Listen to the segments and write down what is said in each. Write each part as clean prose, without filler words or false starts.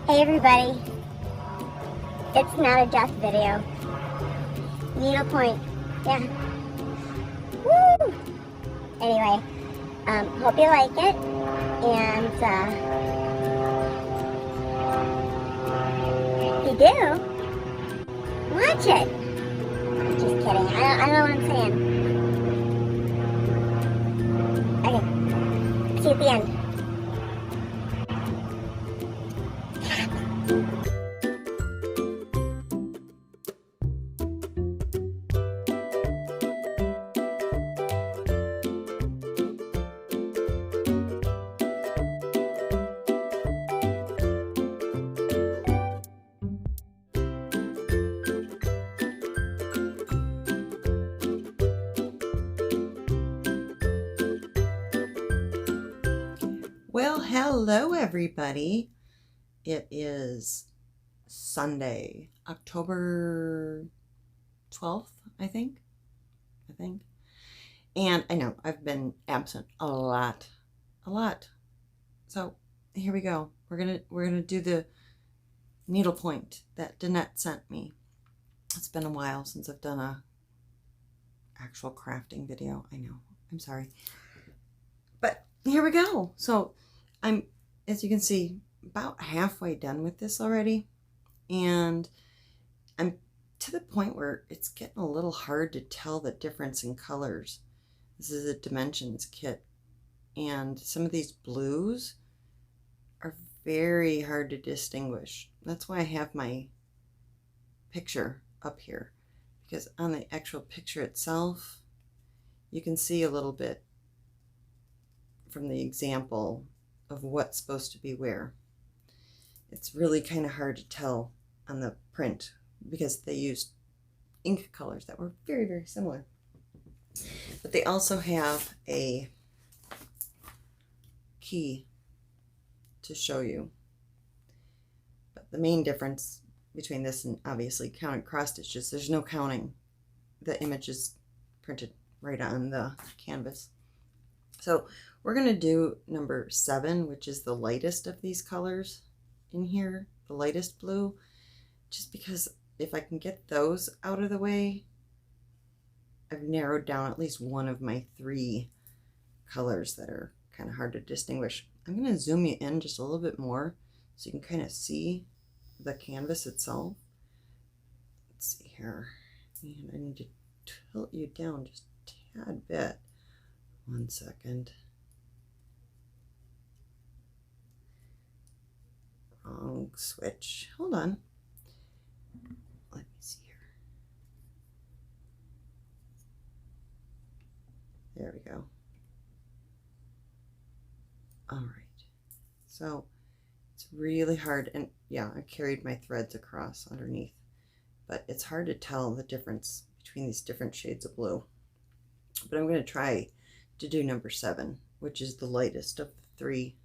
Hey everybody, it's not a death video. Needlepoint, yeah. Woo! Anyway, hope you like it, and if you do, watch it. Just kidding, I don't know what I'm saying. Okay, see you at the end. Well, hello everybody. It is Sunday, October 12th, I think. And I know I've been absent a lot. So here we go. We're gonna do the needlepoint that Danette sent me. It's been a while since I've done a actual crafting video. I know. I'm sorry. But here we go. So I'm, as you can see, about halfway done with this already, and I'm to the point where it's getting a little hard to tell the difference in colors. This is a dimensions kit, and some of these blues are very hard to distinguish. That's why I have my picture up here, because on the actual picture itself you can see a little bit from the example of what's supposed to be where. It's really kind of hard to tell on the print because they used ink colors that were very, very similar. But they also have a key to show you. But the main difference between this and obviously counted cross stitches, there's no counting. The image is printed right on the canvas. So we're going to do number 7, which is the lightest of these colors in here, the lightest blue, just because if I can get those out of the way, I've narrowed down at least one of my 3 colors that are kind of hard to distinguish. I'm going to zoom you in just a little bit more so you can kind of see the canvas itself. Let's see here, and I need to tilt you down just a tad bit. 1 second. Wrong switch. Hold on. Let me see here. There we go. All right. So it's really hard, and yeah, I carried my threads across underneath, but it's hard to tell the difference between these different shades of blue. But I'm going to try to do number 7, which is the lightest of the 3.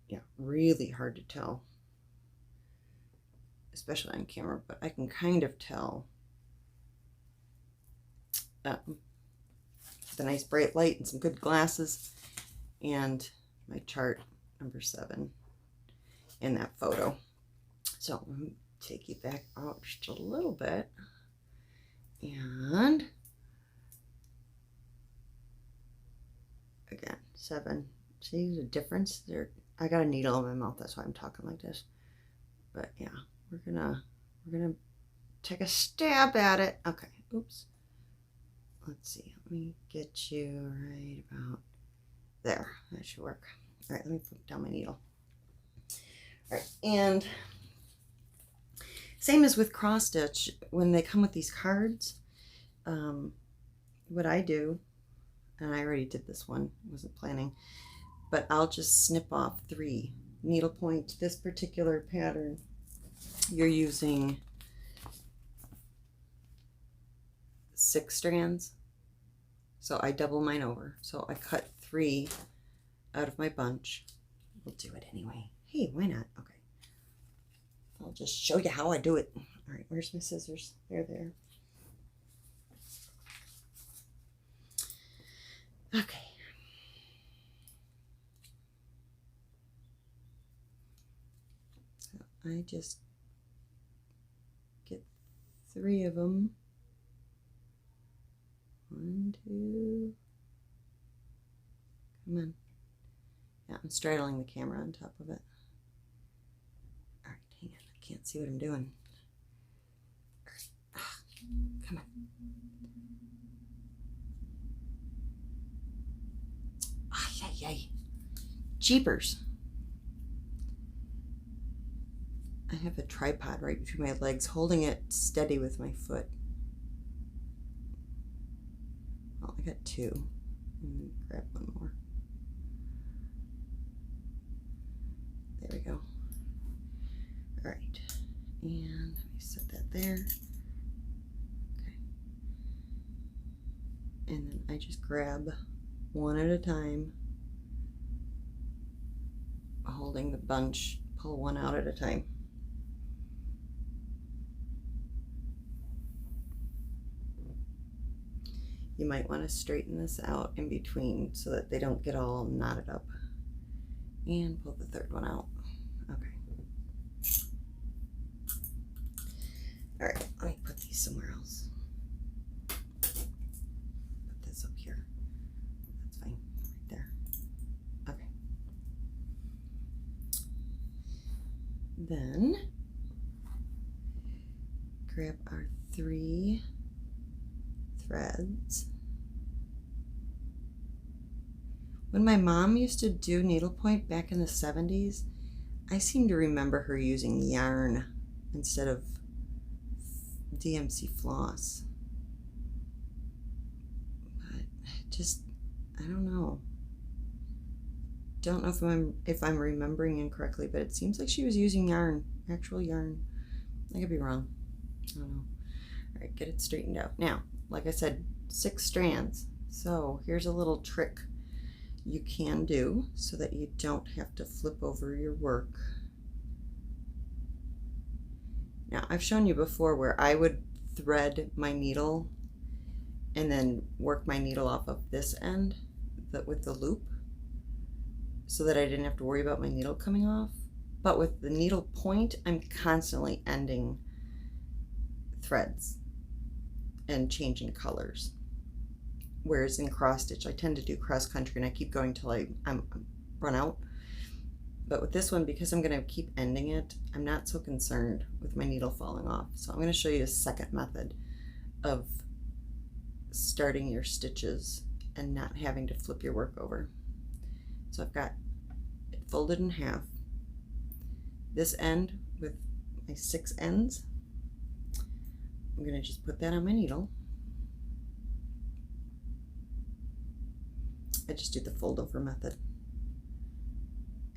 Yeah, really hard to tell, especially on camera, but I can kind of tell the nice bright light and some good glasses and my chart number 7 in that photo. So let me take you back out just a little bit, and again, 7. See the difference there? I got a needle in my mouth, that's why I'm talking like this. But yeah, we're gonna take a stab at it. Okay, oops. Let's see, let me get you right about there. That should work. All right, let me put down my needle. All right, and same as with cross stitch, when they come with these cards, what I do, and I already did this one, wasn't planning, but I'll just snip off 3 needlepoint. This particular pattern, you're using 6 strands, so I double mine over. So I cut 3 out of my bunch. We'll do it anyway. Hey, why not? Okay, I'll just show you how I do it. All right, where's my scissors? They're there. Okay. I just get 3 of them. 1, 2. Come on. Yeah, I'm straddling the camera on top of it. All right, hang on. I can't see what I'm doing. All right. Come on. Ay, ay, ay. Jeepers. I have a tripod right between my legs, holding it steady with my foot. Well, I got 2. Let me grab one more. There we go. All right, and let me set that there. Okay. And then I just grab one at a time, holding the bunch, pull one out at a time. You might want to straighten this out in between so that they don't get all knotted up. And pull the third one out. Okay. All right, let me put these somewhere else. Put this up here. That's fine, right there. Okay. Then grab our 3 threads. When my mom used to do needlepoint back in the 70s, I seem to remember her using yarn instead of DMC floss. But just, I don't know. Don't know if I'm remembering incorrectly, but it seems like she was using yarn, actual yarn. I could be wrong. I don't know. All right, get it straightened out. Now, like I said, 6 strands. So here's a little trick you can do so that you don't have to flip over your work. Now, I've shown you before where I would thread my needle and then work my needle off of this end with the loop so that I didn't have to worry about my needle coming off. But with the needle point, I'm constantly ending threads and changing colors. Whereas in cross stitch, I tend to do cross country and I keep going till I'm run out. But with this one, because I'm gonna keep ending it, I'm not so concerned with my needle falling off. So I'm gonna show you a second method of starting your stitches and not having to flip your work over. So I've got it folded in half. This end with my 6 ends, I'm gonna just put that on my needle. I just do the fold over method.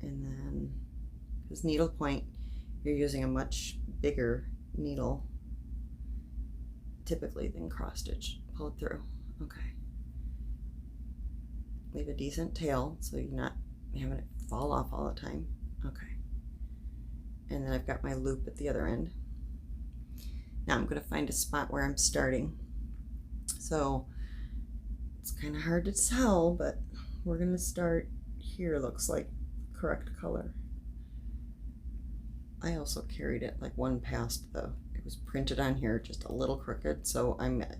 And then, because needlepoint, you're using a much bigger needle typically than cross stitch. Pull it through. Okay. Leave a decent tail so you're not having it fall off all the time. Okay. And then I've got my loop at the other end. Now I'm going to find a spot where I'm starting. So it's kind of hard to tell, but we're going to start here. Looks like correct color. I also carried it like one past it was printed on here just a little crooked, so I'm at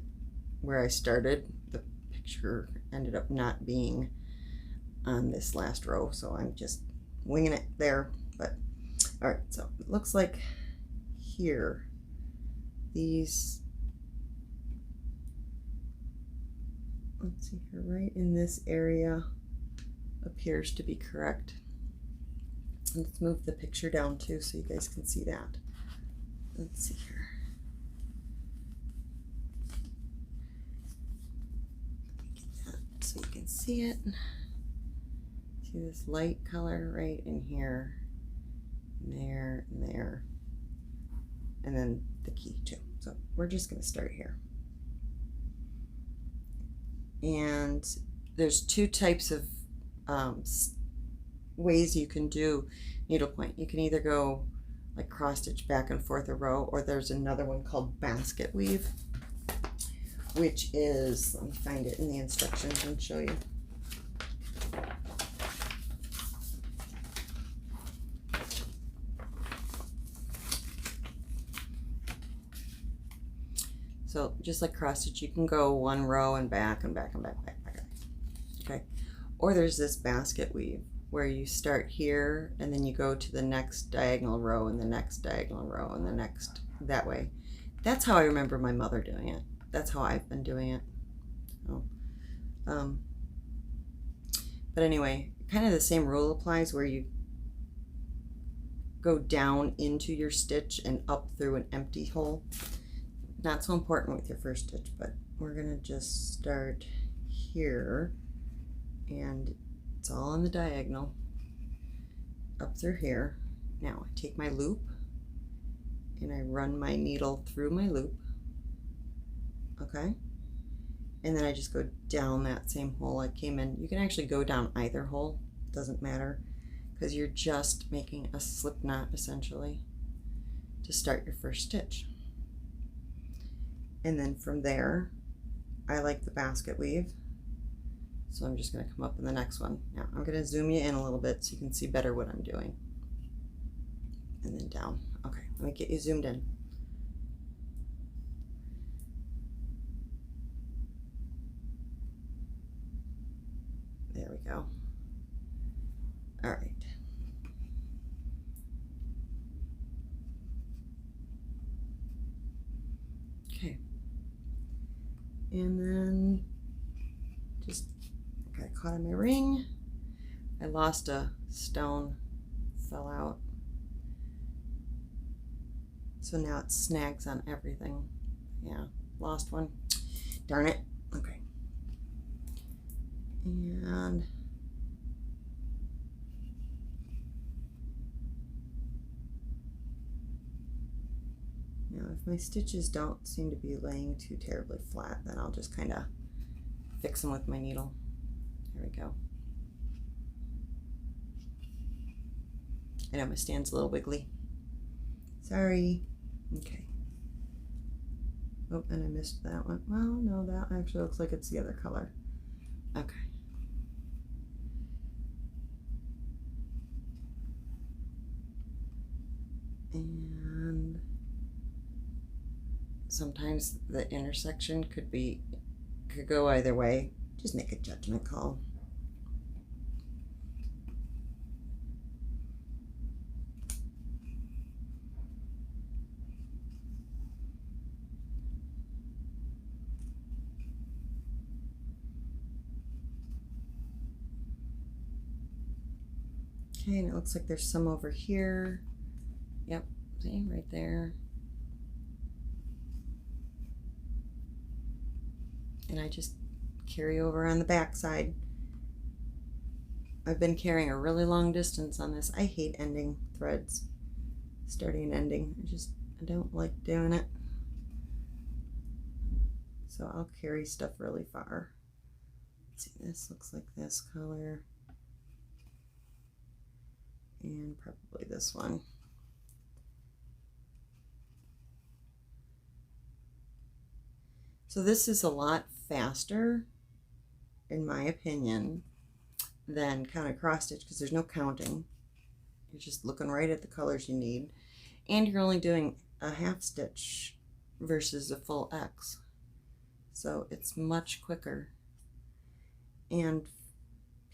where I started. The picture ended up not being on this last row, so I'm just winging it there. But all right, so it looks like here these, let's see here, right in this area appears to be correct. Let's move the picture down too so you guys can see that. Let's see here. Get that so you can see it. See this light color right in here, there, and there, and then the key too. So we're just going to start here. And there's 2 types of ways you can do needlepoint. You can either go like cross stitch back and forth a row, or there's another one called basket weave, which is, let me find it in the instructions and show you. So just like cross stitch, you can go one row and back and back and back, back, back. Okay. Or there's this basket weave where you start here and then you go to the next diagonal row and the next diagonal row and the next, that way. That's how I remember my mother doing it. That's how I've been doing it. So, but anyway, kind of the same rule applies where you go down into your stitch and up through an empty hole. Not so important with your first stitch, but we're gonna just start here, and it's all on the diagonal up through here. Now I take my loop and I run my needle through my loop, okay? And then I just go down that same hole I came in. You can actually go down either hole, doesn't matter, because you're just making a slip knot essentially to start your first stitch. And then from there, I like the basket weave, so I'm just going to come up in the next one. Now I'm going to zoom you in a little bit so you can see better what I'm doing. And then down. Okay, let me get you zoomed in. There we go. All right. Okay. And then just got caught in my ring. I lost a stone, fell out. So now it snags on everything. Yeah, lost one. Darn it. Okay. And now if my stitches don't seem to be laying too terribly flat, then I'll just kind of fix them with my needle. There we go. I know my stand's a little wiggly. Sorry. Okay. Oh, and I missed that one. Well, no, that actually looks like it's the other color. Okay. And sometimes the intersection could go either way. Just make a judgment call. Okay, and it looks like there's some over here. Yep, see, right there. And I just carry over on the back side. I've been carrying a really long distance on this. I hate ending threads, starting and ending. I don't like doing it. So I'll carry stuff really far. Let's see, this looks like this color. And probably this one. So this is a lot faster, in my opinion, than counted cross stitch because there's no counting. You're just looking right at the colors you need, and you're only doing a half stitch versus a full X. So it's much quicker. And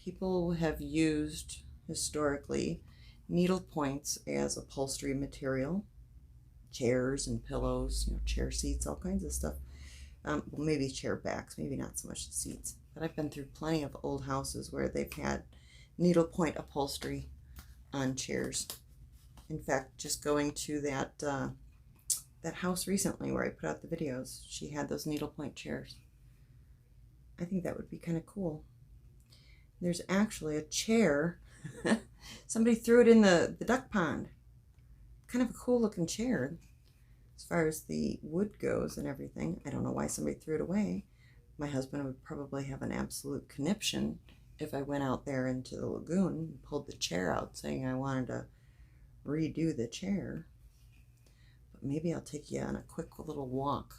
people have used historically needle points as upholstery material, chairs and pillows, you know, chair seats, all kinds of stuff. Well, maybe chair backs, maybe not so much the seats, but I've been through plenty of old houses where they've had needlepoint upholstery on chairs. In fact, just going to that that house recently where I put out the videos, she had those needlepoint chairs. I think that would be kind of cool. There's actually a chair. Somebody threw it in the duck pond. Kind of a cool looking chair as far as the wood goes and everything. I don't know why somebody threw it away. My husband would probably have an absolute conniption if I went out there into the lagoon and pulled the chair out saying I wanted to redo the chair. But maybe I'll take you on a quick little walk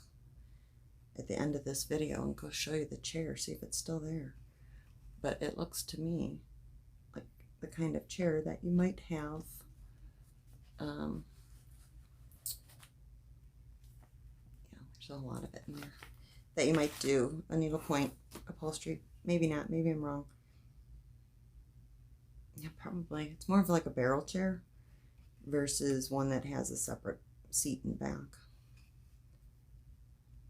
at the end of this video and go show you the chair, see if it's still there. But it looks to me like the kind of chair that you might have yeah, there's still a lot of it in there that you might do a needlepoint upholstery. Maybe not. Maybe I'm wrong. Yeah, probably. It's more of like a barrel chair versus one that has a separate seat in back.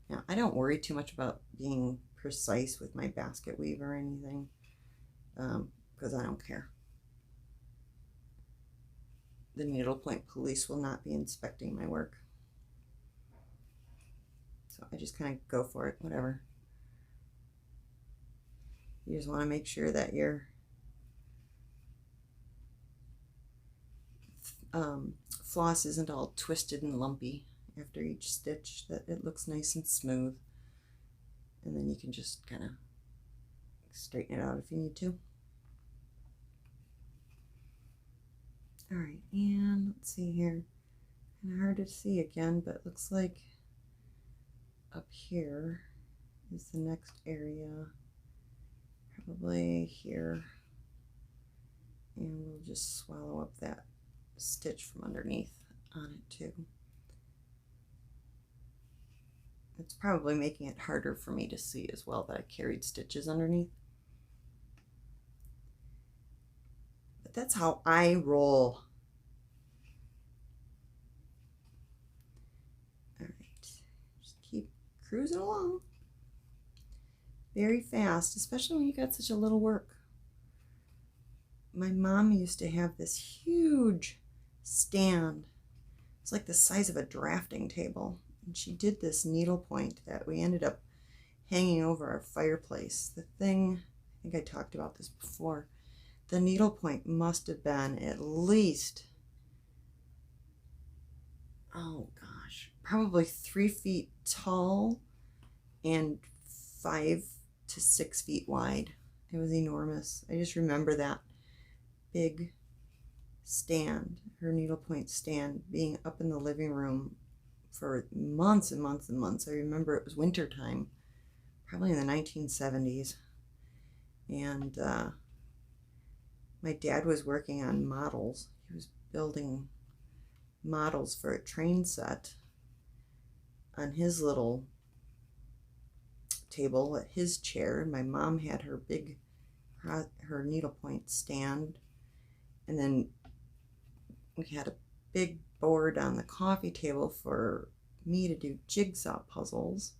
Now, I don't worry too much about being precise with my basket weave or anything because I don't care. The needlepoint police will not be inspecting my work. So I just kind of go for it, whatever. You just want to make sure that your floss isn't all twisted and lumpy after each stitch, that it looks nice and smooth. And then you can just kind of straighten it out if you need to. All right, and let's see here. Kind of hard to see again, but it looks like up here is the next area. Probably here. And we'll just swallow up that stitch from underneath on it too. It's probably making it harder for me to see as well that I carried stitches underneath. But that's how I roll. All right, just keep cruising along. Very fast, especially when you got such a little work. My mom used to have this huge stand. It's like the size of a drafting table. And she did this needlepoint that we ended up hanging over our fireplace. The thing, I think I talked about this before, the needlepoint must have been at least, oh gosh, probably 3 feet tall and 5 to 6 feet wide. It was enormous. I just remember that big stand, her needlepoint stand, being up in the living room for months and months and months. I remember it was winter time, probably in the 1970s, and my dad was working on models. He was building models for a train set on his little table at his chair. My mom had her her needlepoint stand, and then we had a big board on the coffee table for me to do jigsaw puzzles.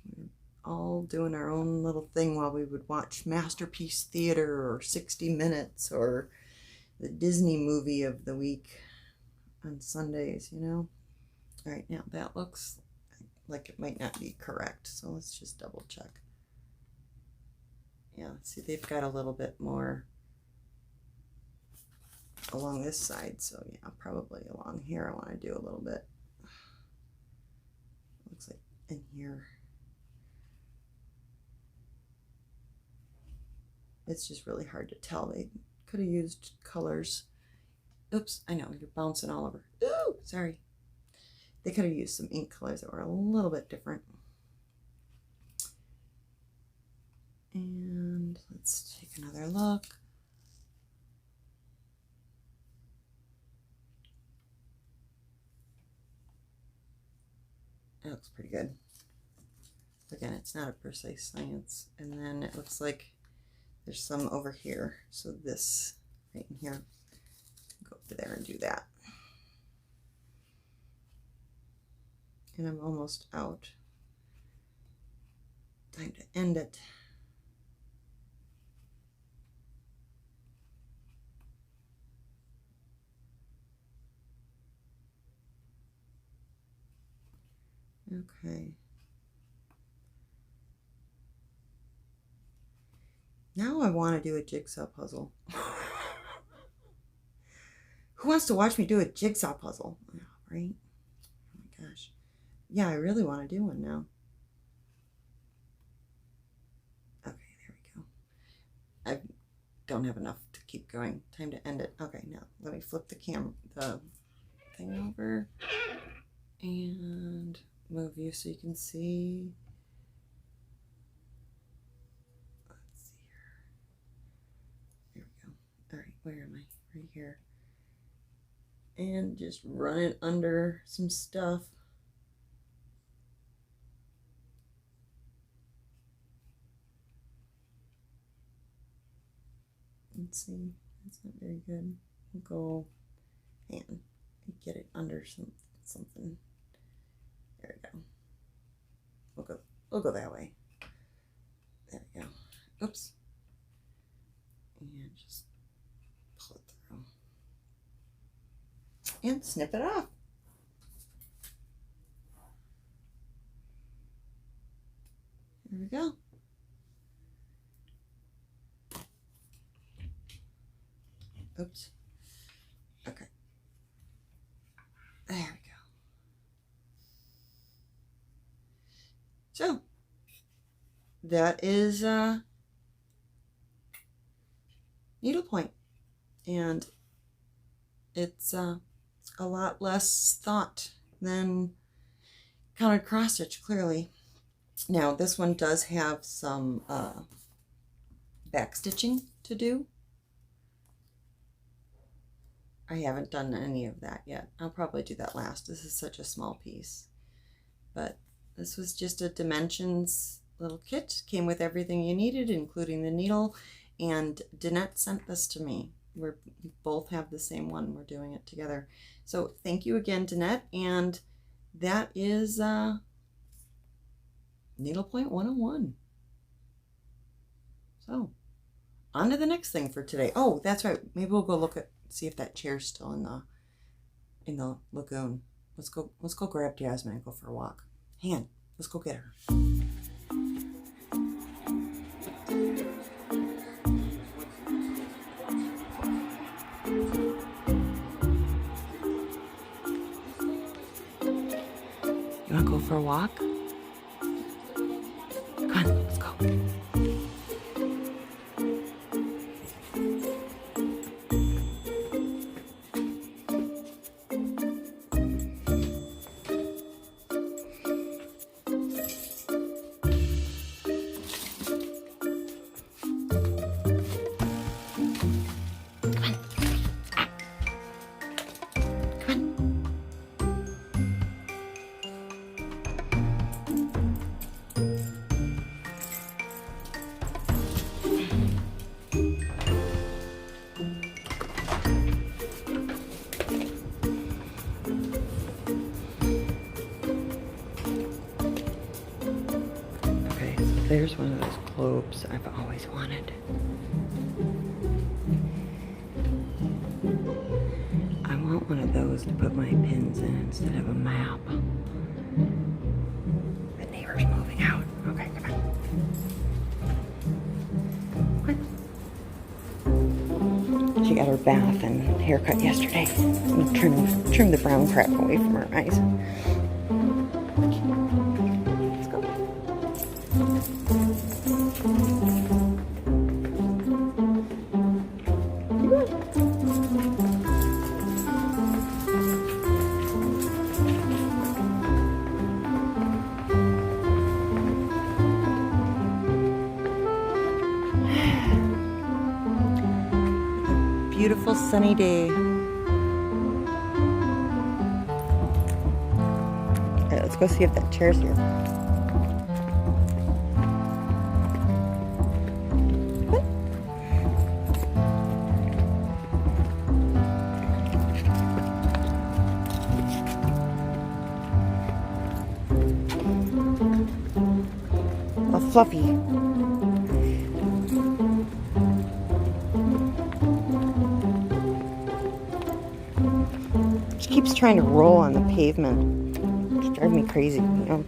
We were all doing our own little thing while we would watch Masterpiece Theater or 60 Minutes or the Disney movie of the week on Sundays, you know. All right, now that looks like it might not be correct, so let's just double check. Yeah, see, they've got a little bit more along this side, so yeah, probably along here I want to do a little bit. Looks like in here. It's just really hard to tell. They could have used colors. Oops, I know, you're bouncing all over. Ooh, sorry. They could have used some ink colors that were a little bit different. And let's take another look. It looks pretty good. Again, it's not a precise science. And then it looks like there's some over here. So this right in here, go over there and do that. And I'm almost out. Time to end it. Okay. Now I want to do a jigsaw puzzle. Who wants to watch me do a jigsaw puzzle? Right? Oh my gosh. Yeah, I really want to do one now. Okay, there we go. I don't have enough to keep going. Time to end it. Okay, now let me flip the thing over and move you so you can see. Let's see here. There we go. All right, where am I? Right here. And just run it under some stuff. Let's see. That's not very good. We'll go and get it under something. There we go. We'll go that way. There we go. Oops. And just pull it through. And snip it off. There we go. Oops. Okay. There we go. So, that is needlepoint. And it's a lot less thought than counted cross stitch, clearly. Now, this one does have some back stitching to do. I haven't done any of that yet. I'll probably do that last. This is such a small piece. But this was just a dimensions little kit. Came with everything you needed, including the needle. And Danette sent this to me. We both have the same one. We're doing it together. So thank you again, Danette. And that is Needlepoint 101. So on to the next thing for today. Oh, that's right. Maybe we'll go see if that chair's still in the lagoon. Let's go grab Jasmine and go for a walk. Hang on, let's go get her. You wanna go for a walk? Come on, let's go. There's one of those globes I've always wanted. I want one of those to put my pins in instead of a map. The neighbor's moving out. Okay, come on. What? She got her bath and haircut yesterday. Trim the brown crap away from her eyes. Beautiful sunny day. Okay, let's go see if that chair's here. What? A fluffy. Keeps trying to roll on the pavement. It's driving me crazy, you know.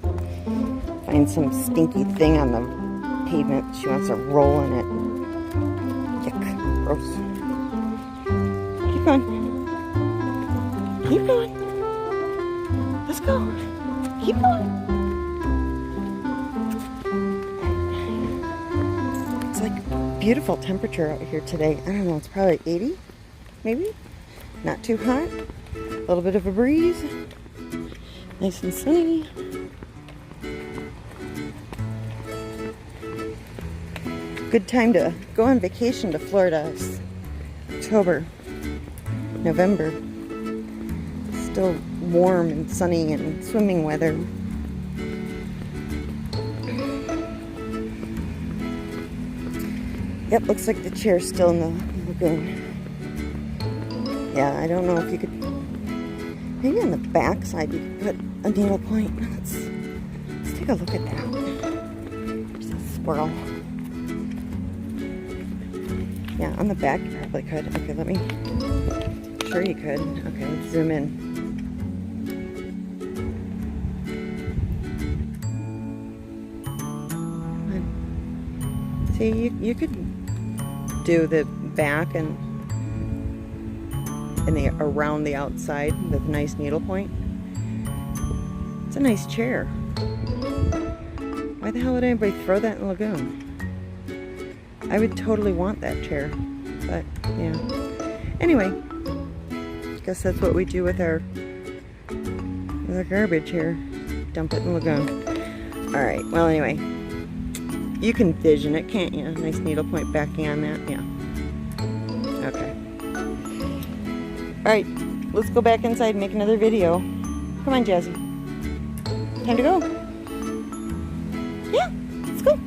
Find some stinky thing on the pavement. She wants to roll in it. Yuck. Gross. Keep going. Keep going. Let's go. Keep going. It's like beautiful temperature out here today. I don't know, it's probably 80, maybe? Not too hot. A little bit of a breeze. Nice and sunny. Good time to go on vacation to Florida. It's October, November. It's still warm and sunny and swimming weather. Yep, looks like the chair's still in the lagoon. Yeah, I don't know if you could, maybe on the back side you could put a needlepoint. Let's take a look at that. There's a squirrel. Yeah, on the back you probably could. Okay, let me, sure you could. Okay, let's zoom in. See, you could do the back and the around the outside with a nice needlepoint. It's a nice chair. Why the hell would anybody throw that in the lagoon? I would totally want that chair, but yeah. Anyway, guess that's what we do with our garbage here. Dump it in the lagoon. All right. Well, anyway. You can vision it, can't you? Nice needlepoint backing on that. Yeah. Okay. Alright, let's go back inside and make another video. Come on, Jazzy. Time to go. Yeah, let's go.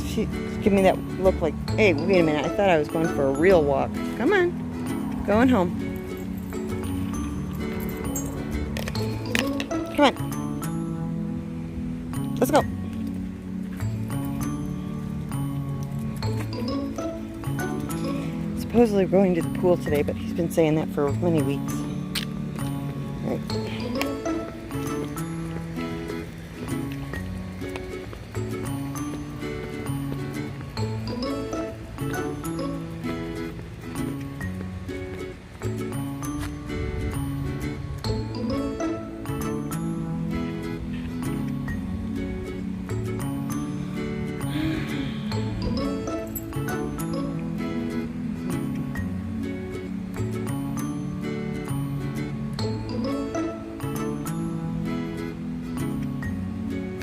She give me that look like, hey, wait a minute. I thought I was going for a real walk. Come on. Going home. Come on. Let's go. Supposedly we're going to the pool today, but he's been saying that for many weeks. All right.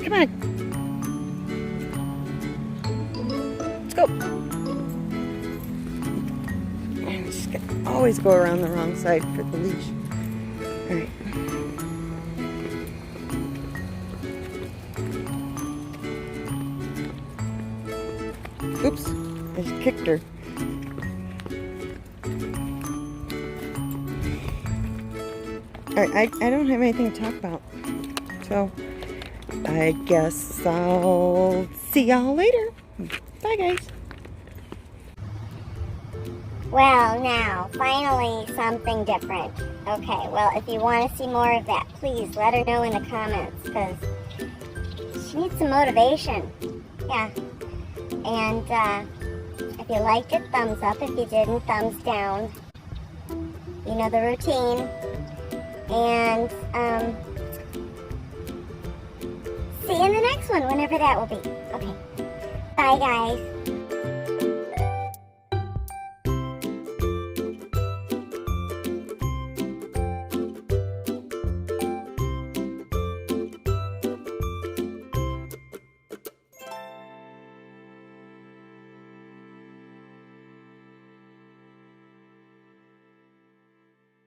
Come on. Let's go. And just always go around the wrong side for the leash. Alright. Oops. I just kicked her. Alright, I don't have anything to talk about. So I guess I'll see y'all later. Bye, guys. Well, now, finally something different. Okay, well, if you want to see more of that, please let her know in the comments, because she needs some motivation. Yeah. And if you liked it, thumbs up. If you didn't, thumbs down. You know the routine. And see you in the next one, whenever that will be. Okay. Bye, guys.